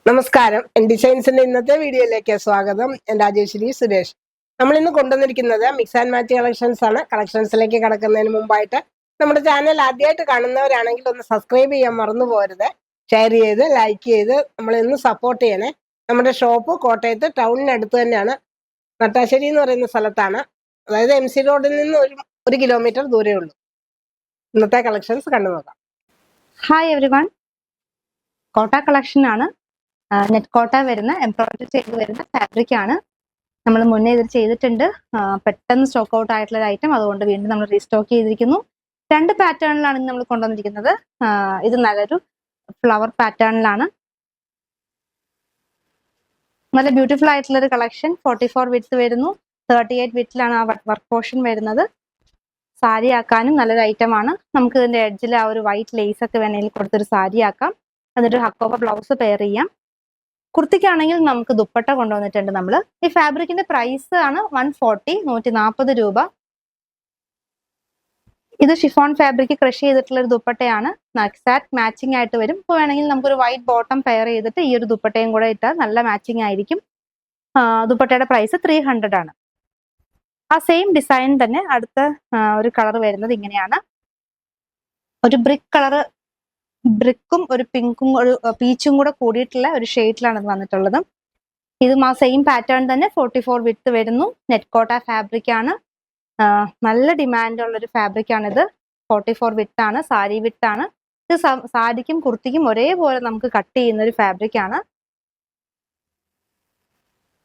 നമസ്കാരം. ഡിസൈൻസിന്റെ ഇന്നത്തെ വീഡിയോയിലേക്ക് സ്വാഗതം. ഞാൻ രാജേശ്വരി സുരേഷ്. നമ്മൾ ഇന്ന് കൊണ്ടുവന്നിരിക്കുന്നത് മിക്സ് ആൻഡ് മാച്ച് കളക്ഷൻസ് ആണ്. കളക്ഷൻസിലേക്ക് കടക്കുന്നതിന് മുമ്പായിട്ട് നമ്മുടെ ചാനൽ ആദ്യമായിട്ട് കാണുന്നവരാണെങ്കിൽ ഒന്ന് സബ്സ്ക്രൈബ് ചെയ്യാൻ മറന്നു പോകരുത്. ഷെയർ ചെയ്ത് ലൈക്ക് ചെയ്ത് നമ്മളെന്ന് സപ്പോർട്ട് ചെയ്യണേ. നമ്മുടെ ഷോപ്പ് കോട്ടയത്ത് ടൗണിനടുത്ത് തന്നെയാണ്, നട്ടാശ്ശേരി എന്ന് പറയുന്ന സ്ഥലത്താണ്. അതായത് MC റോഡിൽ നിന്ന് ഒരു കിലോമീറ്റർ ദൂരേ ഉള്ളൂ. ഇന്നത്തെ കളക്ഷൻസ് കണ്ടു നോക്കാം. ഹായ് എവരിവൺ, കോട്ട കളക്ഷൻ ആണ്. നെറ്റ് കോട്ട വരുന്ന എംബ്രോയിഡറി ചെയ്ത് വരുന്ന ഫാബ്രിക് ആണ്. നമ്മൾ മുന്നേ ഇത് ചെയ്തിട്ടുണ്ട്. പെട്ടെന്ന് സ്റ്റോക്ക് ഔട്ട് ആയിട്ടുള്ള ഒരു ഐറ്റം, അതുകൊണ്ട് വീണ്ടും നമ്മൾ റീസ്റ്റോക്ക് ചെയ്തിരിക്കുന്നു. 2 പാറ്റേണിലാണ് നമ്മൾ കൊണ്ടുവന്നിരിക്കുന്നത്. ഇത് നല്ലൊരു ഫ്ലവർ പാറ്റേണിലാണ്, നല്ല ബ്യൂട്ടിഫുൾ ആയിട്ടുള്ള ഒരു കളക്ഷൻ. 44 വിഡ്ത്ത് വരുന്നു, 38 വിഡ്ത്തിലാണ് ആ വർക്ക് പോർഷൻ വരുന്നത്. സാരി ആക്കാനും നല്ലൊരു ഐറ്റം ആണ്. നമുക്ക് ഇതിന്റെ എഡ്ജിൽ ആ ഒരു വൈറ്റ് ലേസ് ഒക്കെ വേണമെങ്കിൽ കൊടുത്തൊരു സാരി ആക്കാം. എന്നിട്ട് ഹക്കോവ ബ്ലൗസ് പെയർ ചെയ്യാം. കുർത്തിക്കാണെങ്കിൽ നമുക്ക് ദുപ്പട്ട കൊണ്ടുവന്നിട്ടുണ്ട് നമ്മൾ. ഈ ഫാബ്രിക്കിന്റെ പ്രൈസ് ആണ് 140, 140 രൂപ. ഇത് ഷിഫോൺ ഫാബ്രിക് ക്രഷ് ചെയ്തിട്ടുള്ള ഒരു ദുപ്പട്ടയാണ്. എക്സാക്ട് മാച്ചിങ് ആയിട്ട് വരും. ഇപ്പോൾ വേണമെങ്കിൽ നമുക്കൊരു വൈറ്റ് ബോട്ടം പെയർ ചെയ്തിട്ട് ഈ ഒരു ദുപ്പട്ടയും കൂടെ ഇട്ടാൽ നല്ല മാച്ചിങ് ആയിരിക്കും. ദുപ്പട്ടയുടെ പ്രൈസ് 300 ആണ്. ആ സെയിം ഡിസൈൻ തന്നെ അടുത്ത ഒരു കളർ വരുന്നത് ഇങ്ങനെയാണ്. ഒരു ബ്രിക്ക് കളറ്, ബ്രിക്കും ഒരു പിങ്കും ഒരു പീച്ചും കൂടെ കൂടിയിട്ടുള്ള ഒരു ഷെയ്ഡിലാണ് ഇത് വന്നിട്ടുള്ളത്. ഇതും ആ സെയിം പാറ്റേൺ തന്നെ 44 വിഡ്ത്ത് വരുന്നു. നെറ്റ് കോട്ട ഫാബ്രിക് ആണ്. നല്ല ഡിമാൻഡ് ഉള്ള ഒരു ഫാബ്രിക് ആണിത്. 44 വിഡ്ത്ത് ആണ്, സാരി വിഡ്ത്ത് ആണ്. ഇത് സാരിക്കും കുർത്തിക്കും ഒരേപോലെ നമുക്ക് കട്ട് ചെയ്യുന്ന ഒരു ഫാബ്രിക് ആണ്.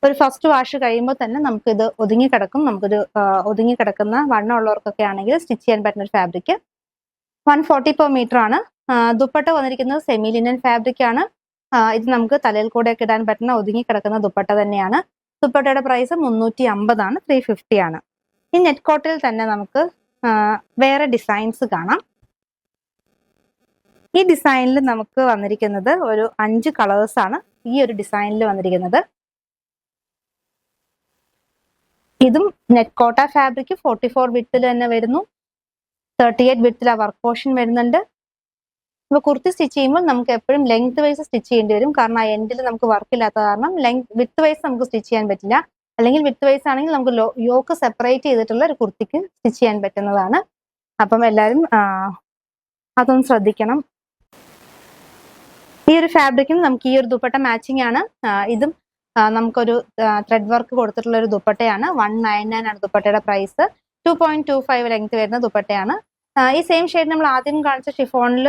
ഒരു ഫസ്റ്റ് വാഷ് കഴിയുമ്പോൾ തന്നെ നമുക്കിത് ഒതുങ്ങിക്കിടക്കും. നമുക്കൊരു ഒതുങ്ങിക്കിടക്കുന്ന വണ്ണമുള്ളവർക്കൊക്കെ ആണെങ്കിൽ സ്റ്റിച്ച് ചെയ്യാൻ പറ്റുന്ന ഒരു ഫാബ്രിക്. 140 per മീറ്റർ ആണ്. ദുപ്പട്ട വന്നിരിക്കുന്നത് സെമി ലിനൻ ഫാബ്രിക് ആണ്. ഇത് നമുക്ക് തലയിൽ കൂടെയൊക്കെ ഇടാൻ പറ്റുന്ന ഒതുങ്ങിക്കിടക്കുന്ന ദുപ്പട്ട തന്നെയാണ്. ദുപ്പട്ടയുടെ പ്രൈസ് 350 ആണ്, 350 ആണ്. ഈ നെറ്റ് കോട്ടയിൽ തന്നെ നമുക്ക് വേറെ ഡിസൈൻസ് കാണാം. ഈ ഡിസൈനിൽ നമുക്ക് വന്നിരിക്കുന്നത് ഒരു 5 കളേഴ്സ് ആണ് ഈ ഒരു ഡിസൈനിൽ വന്നിരിക്കുന്നത്. ഇതും നെറ്റ് കോട്ട ഫാബ്രിക് 44 വിഡ്ത്തിൽ തന്നെ വരുന്നു. 38 വിഡ്ത്തിൽ ആ വർക്ക് പോർഷൻ വരുന്നുണ്ട്. ഇപ്പൊ കുർത്തി സ്റ്റിച്ച് ചെയ്യുമ്പോൾ നമുക്ക് എപ്പോഴും ലെങ്ത് വൈസ് സ്റ്റിച്ച് ചെയ്യേണ്ടി വരും. കാരണം ആ എൻഡിൽ നമുക്ക് വർക്ക് ഇല്ലാത്ത കാരണം വിത്ത് വൈസ് നമുക്ക് സ്റ്റിച്ച് ചെയ്യാൻ പറ്റില്ല. അല്ലെങ്കിൽ വിത്ത് വൈസ് ആണെങ്കിൽ നമുക്ക് യോക്ക് സെപ്പറേറ്റ് ചെയ്തിട്ടുള്ള ഒരു കുർത്തിക്ക് സ്റ്റിച്ച് ചെയ്യാൻ പറ്റുന്നതാണ്. അപ്പം എല്ലാവരും അതൊന്ന് ശ്രദ്ധിക്കണം. ഈ ഒരു ഫാബ്രിക്കും നമുക്ക് ഈ ഒരു ദുപ്പട്ട മാച്ചിങ് ആണ്. ഇതും നമുക്കൊരു ത്രെഡ് വർക്ക് കൊടുത്തിട്ടുള്ള ഒരു ദുപ്പട്ടയാണ്. 199 ആണ് ദുപ്പട്ടയുടെ പ്രൈസ്. 2.25 ലെങ്ത് വരുന്ന ദുപ്പട്ടയാണ്. ഈ സെയിം ഷെയ്ഡ് നമ്മൾ ആദ്യം കാണിച്ച ഷിഫോണിൽ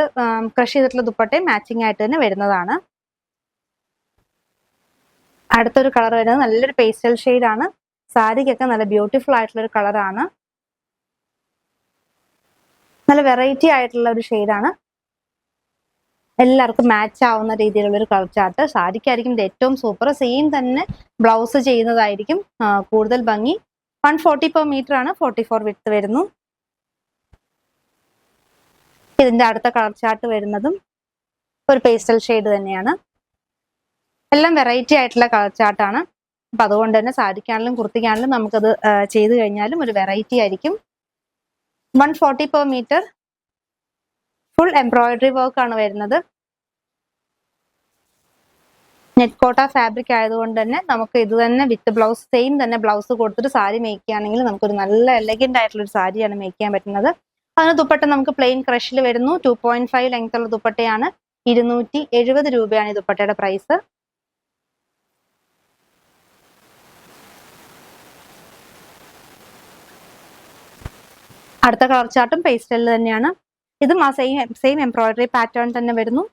ക്രഷ് ചെയ്തിട്ടുള്ള ദുപ്പട്ടയും മാച്ചിങ് ആയിട്ട് തന്നെ വരുന്നതാണ്. അടുത്തൊരു കളർ വരുന്നത് നല്ലൊരു പേസ്റ്റൽ ഷെയ്ഡ് ആണ്. സാരിക്കൊക്കെ നല്ല ബ്യൂട്ടിഫുൾ ആയിട്ടുള്ള ഒരു കളറാണ്. നല്ല വെറൈറ്റി ആയിട്ടുള്ള ഒരു ഷെയ്ഡാണ്. എല്ലാവർക്കും മാച്ച് ആവുന്ന രീതിയിലുള്ള ഒരു കളർ ചാർട്ട്. സാരിക്കായിരിക്കും ഇത് ഏറ്റവും സൂപ്പർ. സെയിം തന്നെ ബ്ലൗസ് ചെയ്യുന്നതായിരിക്കും കൂടുതൽ ഭംഗി. 140 per മീറ്റർ ആണ്, 44 വിഡ്ത്ത് വരുന്നു. ഇതിന്റെ അടുത്ത കളർ ചാർട്ട് വരുന്നതും ഒരു പേസ്റ്റൽ ഷെയ്ഡ് തന്നെയാണ്. എല്ലാം വെറൈറ്റി ആയിട്ടുള്ള കളർ ചാർട്ടാണ്. അപ്പൊ അതുകൊണ്ട് തന്നെ സാരിക്കാണെങ്കിലും കുർത്തിക്കാണെങ്കിലും നമുക്കത് ചെയ്ത് കഴിഞ്ഞാലും ഒരു വെറൈറ്റി ആയിരിക്കും. 140 per metre, full embroidery work ആണ് വരുന്നത്. നെറ്റ് കോട്ട ഫാബ്രിക് ആയതുകൊണ്ട് തന്നെ നമുക്ക് ഇത് തന്നെ വിത്ത് ബ്ലൗസ് സെയിം തന്നെ ബ്ലൗസ് കൊടുത്തിട്ട് സാരി മേക്ക് ചെയ്യുകയാണെങ്കിൽ നമുക്കൊരു നല്ല എലഗന്റ് ആയിട്ടുള്ള ഒരു സാരിയാണ് മേക്ക് ചെയ്യാൻ പറ്റുന്നത്. അതിന് ദുപ്പട്ട നമുക്ക് പ്ലെയിൻ ക്രഷിൽ വരുന്നു. 2.5 ലെങ്ത് ഉള്ള ദുപ്പട്ടയാണ്. 270 രൂപയാണ് ഈ ദുപ്പട്ടയുടെ പ്രൈസ്. അടുത്ത കളർ ചാർട്ടും പേസ്റ്റലിൽ തന്നെയാണ്. ഇതും ആ സെയിം എംബ്രോയിഡറി പാറ്റേൺ തന്നെ വരുന്നു.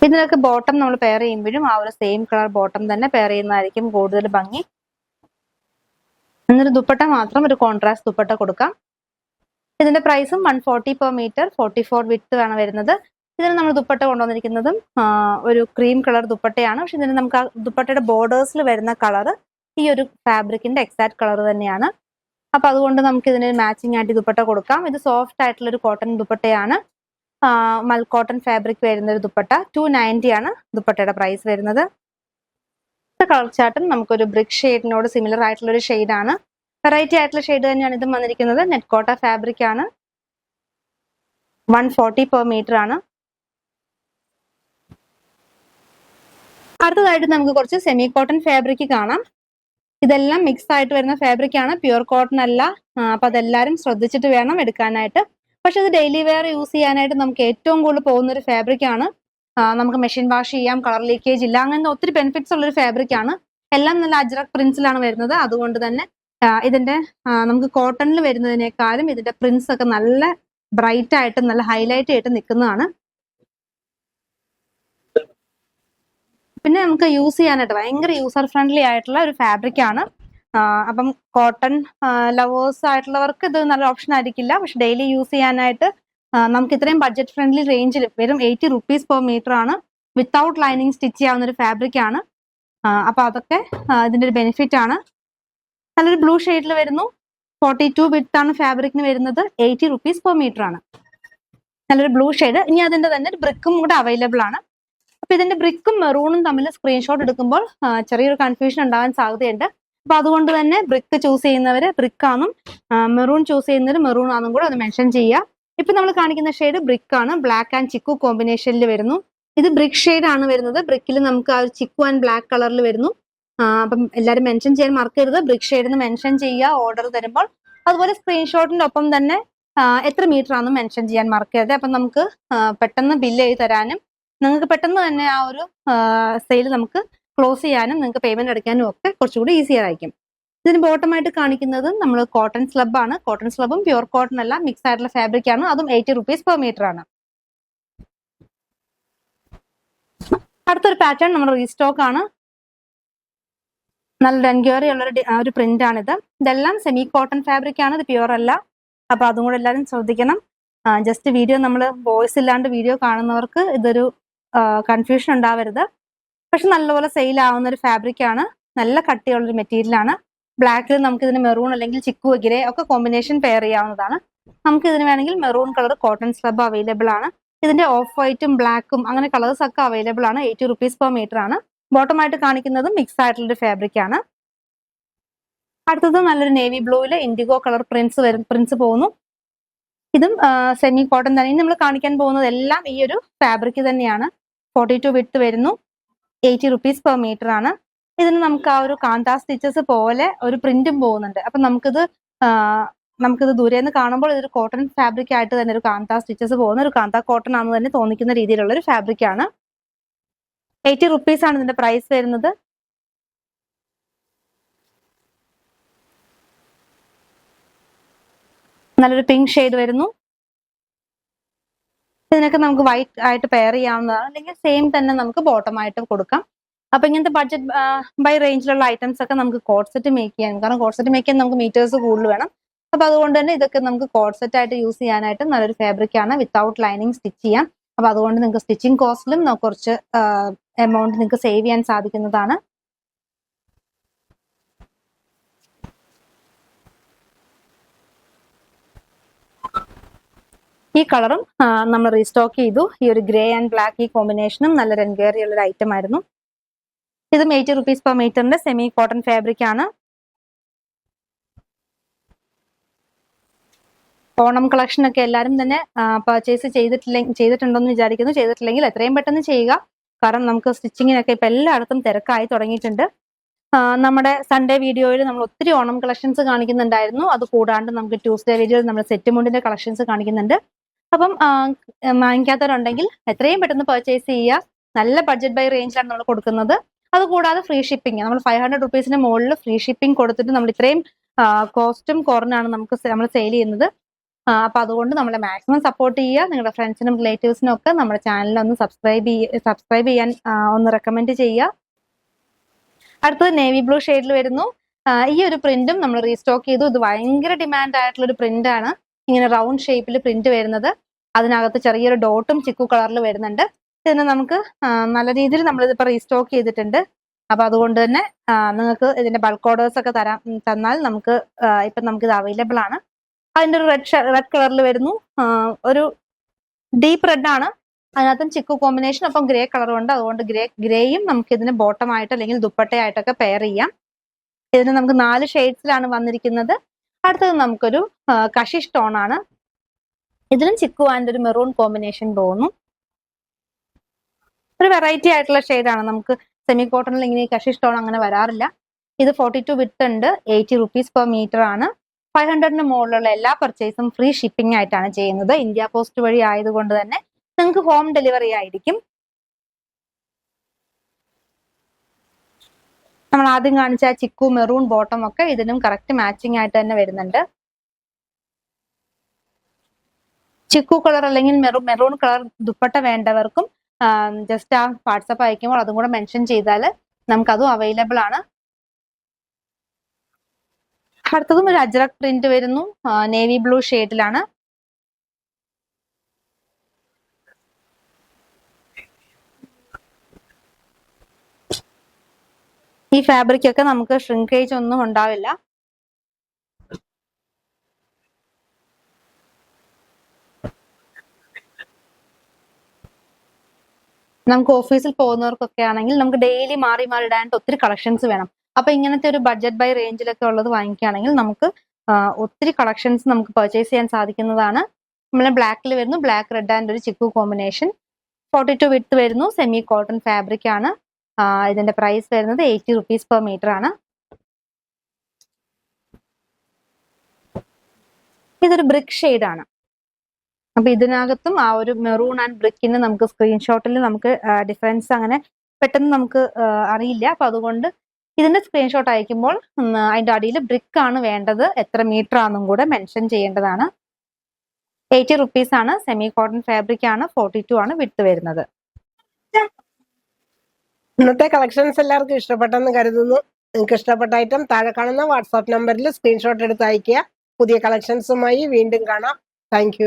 ഇതിനൊക്കെ ബോട്ടം നമ്മൾ പെയർ ചെയ്യുമ്പോഴും ആ ഒരു സെയിം കളർ ബോട്ടം തന്നെ പെയർ ചെയ്യുന്നതായിരിക്കും കൂടുതൽ ഭംഗി. എന്നൊരു ദുപ്പട്ട മാത്രം ഒരു കോൺട്രാസ്റ്റ് ദുപ്പട്ട കൊടുക്കാം. ഇതിന്റെ പ്രൈസും 140 per മീറ്റർ, 44 വിഡ്ത്ത് ആണ് വരുന്നത്. ഇതിന് നമ്മൾ ദുപ്പട്ട കൊണ്ടുവന്നിരിക്കുന്നതും ഒരു ക്രീം കളർ ദുപ്പട്ടയാണ്. പക്ഷെ ഇതിന് നമുക്ക് ആ ദുപ്പട്ടയുടെ ബോർഡേഴ്സിൽ വരുന്ന കളർ ഈ ഒരു ഫാബ്രിക്കിന്റെ എക്സാക്ട് കളർ തന്നെയാണ്. അപ്പൊ അതുകൊണ്ട് നമുക്ക് ഇതിന് മാച്ചിങ് ആയിട്ട് ദുപ്പട്ട കൊടുക്കാം. ഇത് സോഫ്റ്റ് ആയിട്ടുള്ള ഒരു കോട്ടൺ ദുപ്പട്ടയാണ്. മൽ കോട്ടൺ ഫാബ്രിക് വരുന്ന ഒരു ദുപ്പട്ട. 290 ആണ് ദുപ്പട്ടയുടെ പ്രൈസ് വരുന്നത്. കളർ ചാർട്ടും നമുക്കൊരു ബ്രിക്ക് ഷെയ്ഡിനോട് സിമിലർ ആയിട്ടുള്ള ഒരു ഷെയ്ഡാണ്. വെറൈറ്റി ആയിട്ടുള്ള ഷെയ്ഡ് തന്നെയാണ് ഇതും വന്നിരിക്കുന്നത്. നെറ്റ് കോട്ട ഫാബ്രിക് ആണ്. 140 per മീറ്റർ ആണ്. അടുത്തതായിട്ട് നമുക്ക് കുറച്ച് സെമി കോട്ടൺ ഫാബ്രിക് കാണാം. ഇതെല്ലാം മിക്സ് ആയിട്ട് വരുന്ന ഫാബ്രിക് ആണ്, പ്യുവർ കോട്ടൺ അല്ല. അപ്പൊ അതെല്ലാരും ശ്രദ്ധിച്ചിട്ട് വേണം എടുക്കാനായിട്ട്. പക്ഷെ ഇത് ഡെയിലി വെയർ യൂസ് ചെയ്യാനായിട്ട് നമുക്ക് ഏറ്റവും കൂടുതൽ പോകുന്ന ഒരു ഫാബ്രിക് ആണ്. നമുക്ക് മെഷീൻ വാഷ് ചെയ്യാം, കളർ ലീക്കേജ് ഇല്ല, അങ്ങനത്തെ ഒത്തിരി ബെനിഫിറ്റ്സ് ഉള്ള ഒരു ഫാബ്രിക് ആണ്. എല്ലാം നല്ല അജ്രക് പ്രിന്റ്സിലാണ് വരുന്നത്. അതുകൊണ്ട് തന്നെ ഇതിന്റെ നമുക്ക് കോട്ടണിൽ വരുന്നതിനേക്കാളും ഇതിന്റെ പ്രിന്റ്സ് ഒക്കെ നല്ല ബ്രൈറ്റ് ആയിട്ട് നല്ല ഹൈലൈറ്റ് ആയിട്ട് നിൽക്കുന്നതാണ്. പിന്നെ നമുക്ക് യൂസ് ചെയ്യാനായിട്ട് ഭയങ്കര യൂസർ ഫ്രണ്ട്ലി ആയിട്ടുള്ള ഒരു ഫാബ്രിക് ആണ്. അപ്പം കോട്ടൺ ലവേഴ്സ് ആയിട്ടുള്ളവർക്ക് ഇത് നല്ല ഓപ്ഷൻ ആയിരിക്കില്ല. പക്ഷെ ഡെയിലി യൂസ് ചെയ്യാനായിട്ട് നമുക്ക് ഇത്രയും ബഡ്ജറ്റ് ഫ്രണ്ട്ലി റേഞ്ചിൽ വെറും 80 റുപ്പീസ് പെർ മീറ്റർ ആണ്. വിത്തൗട്ട് ലൈനിങ് സ്റ്റിച്ച് ചെയ്യാവുന്ന ഒരു ഫാബ്രിക് ആണ്. അപ്പൊ അതൊക്കെ ഇതിന്റെ ഒരു ബെനിഫിറ്റ് ആണ്. നല്ലൊരു ബ്ലൂ ഷെയ്ഡിൽ വരുന്നു. 42 വിത്ത് ആണ് ഫാബ്രിക്കിന് വരുന്നത്. 80 റുപ്പീസ് പെർ മീറ്റർ ആണ്. നല്ലൊരു ബ്ലൂ ഷെയ്ഡ്. ഇനി അതിന്റെ തന്നെ ഒരു ബ്രിക്കും കൂടെ അവൈലബിൾ ആണ്. അപ്പൊ ഇതിന്റെ ബ്രിക്കും മെറൂണും തമ്മിൽ സ്ക്രീൻഷോട്ട് എടുക്കുമ്പോൾ ചെറിയൊരു കൺഫ്യൂഷൻ ഉണ്ടാകാൻ സാധ്യതയുണ്ട്. അപ്പൊ അതുകൊണ്ട് തന്നെ ബ്രിക്ക് ചൂസ് ചെയ്യുന്നവര് ബ്രിക്കാന്നും മെറൂൺ ചൂസ് ചെയ്യുന്നവര് മെറൂൺ ആണെന്നും കൂടെ അത് മെൻഷൻ ചെയ്യുക. ഇപ്പൊ നമ്മൾ കാണിക്കുന്ന ഷെയ്ഡ് ബ്രിക്ക് ആണ്. ബ്ലാക്ക് ആൻഡ് ചിക്കു കോമ്പിനേഷനിൽ വരുന്നു. ഇത് ബ്രിക്ക് ഷെയ്ഡ് ആണ് വരുന്നത്. ബ്രിക്കിൽ നമുക്ക് ആ ചിക്കു ആൻഡ് ബ്ലാക്ക് കളറിൽ വരുന്നു. അപ്പം എല്ലാവരും മെൻഷൻ ചെയ്യാൻ മറക്കരുത്. ബ്രിക്ക് ഷെയ്ഡ് എന്ന് മെൻഷൻ ചെയ്യുക ഓർഡർ തരുമ്പോൾ. അതുപോലെ സ്ക്രീൻഷോട്ടിന്റെ ഒപ്പം തന്നെ എത്ര മീറ്റർ ആണെന്ന് മെൻഷൻ ചെയ്യാൻ മറക്കരുത്. അപ്പം നമുക്ക് പെട്ടെന്ന് ബില്ല് ചെയ്ത് തരാനും നിങ്ങൾക്ക് പെട്ടെന്ന് തന്നെ ആ ഒരു സെയിൽ നമുക്ക് ക്ലോസ് ചെയ്യാനും നിങ്ങൾക്ക് പേയ്മെന്റ് അടയ്ക്കാനും ഒക്കെ കുറച്ചുകൂടി ഈസിയർ ആയിരിക്കും. ഇതിന് ബോട്ടമായിട്ട് കാണിക്കുന്നത് നമ്മൾ കോട്ടൺ സ്ലബ് ആണ്. കോട്ടൺ സ്ലബും പ്യുവർ കോട്ടൺ അല്ല, മിക്സ് ആയിട്ടുള്ള ഫാബ്രിക് ആണ്. അതും 80 റുപ്പീസ് പെർ മീറ്റർ ആണ്. അടുത്തൊരു പാറ്റേൺ നമ്മുടെ റീസ്റ്റോക്ക് ആണ്. നല്ല എൻക്വയറി ഉള്ള ഒരു പ്രിന്റ് ആണിത്. ഇതെല്ലാം സെമി കോട്ടൺ ഫാബ്രിക് ആണ്. ഇത് പ്യുവർ അല്ല. അപ്പൊ അതും കൂടെ എല്ലാവരും ശ്രദ്ധിക്കണം. ജസ്റ്റ് വീഡിയോ നമ്മൾ വോയിസ് ഇല്ലാണ്ട് വീഡിയോ കാണുന്നവർക്ക് ഇതൊരു കൺഫ്യൂഷൻ ഉണ്ടാവരുത്. പക്ഷെ നല്ലപോലെ സെയിൽ ആവുന്ന ഒരു ഫാബ്രിക് ആണ്. നല്ല കട്ടിയുള്ളൊരു മെറ്റീരിയൽ ആണ്. ബ്ലാക്കിൽ നമുക്ക് ഇതിന് മെറൂൺ അല്ലെങ്കിൽ ചിക്കു ഗ്രേ ഒക്കെ കോമ്പിനേഷൻ പെയർ ചെയ്യാവുന്നതാണ്. നമുക്ക് ഇതിന് വേണമെങ്കിൽ maroon colour cotton slub available ആണ്. ഇതിന്റെ ഓഫ് വൈറ്റും ബ്ലാക്കും അങ്ങനെ കളേഴ്സ് ഒക്കെ അവൈലബിൾ ആണ്. 80 റുപ്പീസ് പെർ മീറ്റർ ആണ്. ബോട്ടമായിട്ട് കാണിക്കുന്നത് മിക്സ് ആയിട്ടുള്ളൊരു ഫാബ്രിക് ആണ്. അടുത്തത് നല്ലൊരു നേവി ബ്ലൂവില് ഇൻഡിഗോ കളർ പ്രിന്റ്സ് പോകുന്നു. ഇതും സെമി കോട്ടൺ തന്നെ. ഇനി നമ്മൾ കാണിക്കാൻ പോകുന്നത് എല്ലാം ഈ ഒരു ഫാബ്രിക് തന്നെയാണ്. 42 വിഡ്ത്ത് വരുന്നു. 80 റുപ്പീസ് പെർ മീറ്റർ ആണ്. ഇതിന് നമുക്ക് ആ ഒരു കാന്ത സ്റ്റിച്ചസ് പോലെ ഒരു പ്രിന്റും പോകുന്നുണ്ട്. അപ്പൊ നമുക്കിത് ദൂരെ നിന്ന് കാണുമ്പോൾ ഇതൊരു കോട്ടൺ ഫാബ്രിക് ആയിട്ട് തന്നെ ഒരു കാന്ത സ്റ്റിച്ചസ് പോകുന്ന ഒരു കാന്ത കോട്ടൺ ആണെന്ന് തന്നെ തോന്നിക്കുന്ന രീതിയിലുള്ള ഒരു ഫാബ്രിക് ആണ്. 80 റുപ്പീസ് ആണ് ഇതിന്റെ പ്രൈസ് വരുന്നത്. നല്ലൊരു പിങ്ക് ഷെയ്ഡ് വരുന്നു. ഇതിനൊക്കെ നമുക്ക് വൈറ്റ് ആയിട്ട് പെയർ ചെയ്യാവുന്നതാണ്. അല്ലെങ്കിൽ സെയിം തന്നെ നമുക്ക് ബോട്ടം ആയിട്ട് കൊടുക്കാം. അപ്പൊ ഇങ്ങനത്തെ ബഡ്ജറ്റ് ബൈ റേഞ്ചിലുള്ള ഐറ്റംസ് ഒക്കെ നമുക്ക് കോഡ് സെറ്റ് മേക്ക് ചെയ്യാൻ, കാരണം കോഡ് സെറ്റ് മേക്ക് ചെയ്യാൻ നമുക്ക് മീറ്റേഴ്സ് കൂടുതൽ വേണം. അപ്പൊ അതുകൊണ്ട് തന്നെ ഇതൊക്കെ നമുക്ക് കോഡ് സെറ്റ് ആയിട്ട് യൂസ് ചെയ്യാനായിട്ട് നല്ലൊരു ഫാബ്രിക് ആണ്. വിത്തൗട്ട് ലൈനിങ് സ്റ്റിച്ച് ചെയ്യാം. അപ്പൊ അതുകൊണ്ട് നിങ്ങൾക്ക് സ്റ്റിച്ചിങ് കോസ്റ്റിലും കുറച്ച് എമൗണ്ട് നിങ്ങൾക്ക് സേവ് ചെയ്യാൻ സാധിക്കുന്നതാണ്. ഈ കളറും നമ്മൾ റീസ്റ്റോക്ക് ചെയ്തു. ഈ ഒരു ഗ്രേ ആൻഡ് ബ്ലാക്ക് ഈ കോമ്പിനേഷനും നല്ലൊരു എൻക്വയറി ഉള്ള ഒരു ഐറ്റം ആയിരുന്നു. ഇതും 80 റുപ്പീസ് പെർ മീറ്ററിന്റെ സെമി കോട്ടൺ ഫാബ്രിക് ആണ്. ഓണം കളക്ഷൻ ഒക്കെ എല്ലാവരും തന്നെ പർച്ചേസ് ചെയ്തിട്ടുണ്ടെന്ന് വിചാരിക്കുന്നു. ചെയ്തിട്ടില്ലെങ്കിൽ എത്രയും പെട്ടെന്ന് ചെയ്യുക. കാരണം നമുക്ക് സ്റ്റിച്ചിങ്ങിനൊക്കെ ഇപ്പൊ എല്ലായിടത്തും തിരക്കായി തുടങ്ങിയിട്ടുണ്ട്. നമ്മുടെ സൺഡേ വീഡിയോയിൽ നമ്മൾ ഒത്തിരി ഓണം കളക്ഷൻസ് കാണിക്കുന്നുണ്ടായിരുന്നു. അത് കൂടാണ്ട് നമുക്ക് ട്യൂസ്ഡേ വീഡിയോയിൽ നമ്മൾ സെറ്റ് മുണ്ടിന്റെ കളക്ഷൻസ് കാണിക്കുന്നുണ്ട്. അപ്പം വാങ്ങിക്കാത്തവരുണ്ടെങ്കിൽ എത്രയും പെട്ടെന്ന് പർച്ചേസ് ചെയ്യുക. നല്ല ബഡ്ജറ്റ് ബൈ റേഞ്ചിലാണ് നമ്മൾ കൊടുക്കുന്നത്. അതുകൂടാതെ ഫ്രീ ഷിപ്പിംഗ്, നമ്മൾ 500 റുപ്പീസിന് മുകളിൽ ഫ്രീ ഷിപ്പിംഗ് കൊടുത്തിട്ട് നമ്മൾ ഇത്രയും കോസ്റ്റും കുറഞ്ഞാണ് നമ്മൾ സെയിൽ ചെയ്യുന്നത്. അപ്പൊ അതുകൊണ്ട് നമ്മളെ മാക്സിമം സപ്പോർട്ട് ചെയ്യുക. നിങ്ങളുടെ ഫ്രണ്ട്സിനും റിലേറ്റീവ്സിനും ഒക്കെ നമ്മുടെ ചാനൽ ഒന്ന് സബ്സ്ക്രൈബ് ചെയ്യാൻ ഒന്ന് റെക്കമെൻഡ് ചെയ്യുക. അടുത്തത് നേവി ബ്ലൂ ഷെയ്ഡിൽ വരുന്നു. ഈ ഒരു പ്രിന്റും നമ്മൾ റീസ്റ്റോക്ക് ചെയ്തു. ഇത് ഭയങ്കര ഡിമാൻഡ് ആയിട്ടുള്ള ഒരു പ്രിന്റ് ആണ്. ഇങ്ങനെ റൗണ്ട് ഷേപ്പിൽ പ്രിന്റ് വരുന്നത്. അതിനകത്ത് ചെറിയൊരു ഡോട്ടും ചിക്കു കളറിൽ വരുന്നുണ്ട്. ഇതിന് നമുക്ക് നല്ല രീതിയിൽ നമ്മളിതിപ്പോ റീസ്റ്റോക്ക് ചെയ്തിട്ടുണ്ട്. അപ്പൊ അതുകൊണ്ട് തന്നെ നിങ്ങൾക്ക് ഇതിന്റെ ബൾക്ക് ഓർഡേഴ്സ് ഒക്കെ തന്നാൽ നമുക്ക് ഇത് അവൈലബിൾ ആണ്. അതിന്റെ ഒരു റെഡ് കളറിൽ വരുന്നു. ഒരു ഡീപ്പ് റെഡ് ആണ്. അതിനകത്തും ചിക്കു കോമ്പിനേഷൻ, അപ്പം ഗ്രേ കളറും ഉണ്ട്. അതുകൊണ്ട് ഗ്രേയും നമുക്ക് ഇതിന് ബോട്ടമായിട്ട് അല്ലെങ്കിൽ ദുപ്പട്ടയായിട്ടൊക്കെ പെയർ ചെയ്യാം. ഇതിന് നമുക്ക് 4 ഷെയ്ഡ്സിലാണ് വന്നിരിക്കുന്നത്. അടുത്തത് നമുക്കൊരു കഷിഷ് ടോൺ ആണ്. ഇതിലും ചിക്കു ആൻഡ് ഒരു മെറൂൺ കോമ്പിനേഷൻ പോകുന്നു. ഒരു വെറൈറ്റി ആയിട്ടുള്ള ഷെയ്ഡാണ്. നമുക്ക് സെമി കോട്ടണിൽ ഇങ്ങനെ കഷി സ്റ്റോൺ അങ്ങനെ വരാറില്ല. ഇത് 42 വിത്ത് ഉണ്ട്, 80 റുപ്പീസ് പെർ മീറ്റർ ആണ്. 500 മുകളിലുള്ള എല്ലാ പർച്ചേസും ഫ്രീ ഷിപ്പിംഗ് ആയിട്ടാണ് ചെയ്യുന്നത്. ഇന്ത്യ പോസ്റ്റ് വഴി ആയതുകൊണ്ട് തന്നെ നിങ്ങൾക്ക് ഹോം ഡെലിവറി ആയിരിക്കും. നമ്മൾ ആദ്യം കാണിച്ച ചിക്കു മെറൂൺ ബോട്ടം ഒക്കെ ഇതിനും കറക്റ്റ് മാച്ചിങ് ആയിട്ട് തന്നെ വരുന്നുണ്ട്. ചിക്കു കളർ അല്ലെങ്കിൽ മെറൂൺ കളർ ദുപ്പട്ട വേണ്ടവർക്കും ജസ്റ്റ് ആ വാട്സപ്പ് അയക്കുമ്പോൾ അതും കൂടെ മെൻഷൻ ചെയ്താൽ നമുക്കതും അവൈലബിൾ ആണ്. അടുത്തതും ഒരു അജ്രക് പ്രിന്റ് വരുന്നു, നേവി ബ്ലൂ ഷെയ്ഡിലാണ്. ഈ ഫാബ്രിക് ഒക്കെ നമുക്ക് ഷ്രിങ്കേജ് ഒന്നും ഉണ്ടാവില്ല. നമുക്ക് ഓഫീസിൽ പോകുന്നവർക്കൊക്കെ ആണെങ്കിൽ നമുക്ക് ഡെയിലി മാറി മാറി ഇടാനായിട്ട് ഒത്തിരി കളക്ഷൻസ് വേണം. അപ്പൊ ഇങ്ങനത്തെ ഒരു ബഡ്ജറ്റ് ബൈ റേഞ്ചിലൊക്കെ ഉള്ളത് വാങ്ങിക്കുകയാണെങ്കിൽ നമുക്ക് ഒത്തിരി കളക്ഷൻസ് നമുക്ക് പർച്ചേസ് ചെയ്യാൻ സാധിക്കുന്നതാണ്. നമ്മൾ ബ്ലാക്കിൽ വരുന്നു, ബ്ലാക്ക് റെഡ് ആൻഡ് ഒരു ചിക്കു കോമ്പിനേഷൻ. 42 വിത്ത് വരുന്നു, സെമി കോട്ടൺ ഫാബ്രിക് ആണ്. ഇതിന്റെ പ്രൈസ് വരുന്നത് 80 റുപ്പീസ് പെർ മീറ്റർ ആണ്. ഇതൊരു ബ്രിക്ക് ഷെയ്ഡ് ആണ്. അപ്പൊ ഇതിനകത്തും ആ ഒരു മെറൂൺ ആൻഡ് ബ്രിക്കിന് നമുക്ക് സ്ക്രീൻഷോട്ടിൽ നമുക്ക് ഡിഫറൻസ് അങ്ങനെ പെട്ടെന്ന് നമുക്ക് അറിയില്ല. അപ്പൊ അതുകൊണ്ട് ഇതിന്റെ സ്ക്രീൻഷോട്ട് അയക്കുമ്പോൾ അതിന്റെ അടിയിൽ ബ്രിക്ക് ആണ് വേണ്ടത്, എത്ര മീറ്റർ ആണെന്നും കൂടെ മെൻഷൻ ചെയ്യേണ്ടതാണ്. 80 റുപ്പീസ് ആണ്, സെമി കോട്ടൺ ഫാബ്രിക് ആണ്, 42 ആണ് വിട്ട് വരുന്നത്. ഇന്നത്തെ കളക്ഷൻസ് എല്ലാവർക്കും ഇഷ്ടപ്പെട്ടെന്ന് കരുതുന്നു. നിങ്ങൾക്ക് ഇഷ്ടപ്പെട്ട ഐറ്റം താഴെ കാണുന്ന വാട്സാപ്പ് നമ്പറിൽ സ്ക്രീൻഷോട്ട് എടുത്ത് അയക്കുക. പുതിയ കളക്ഷൻസുമായി വീണ്ടും കാണാം. താങ്ക്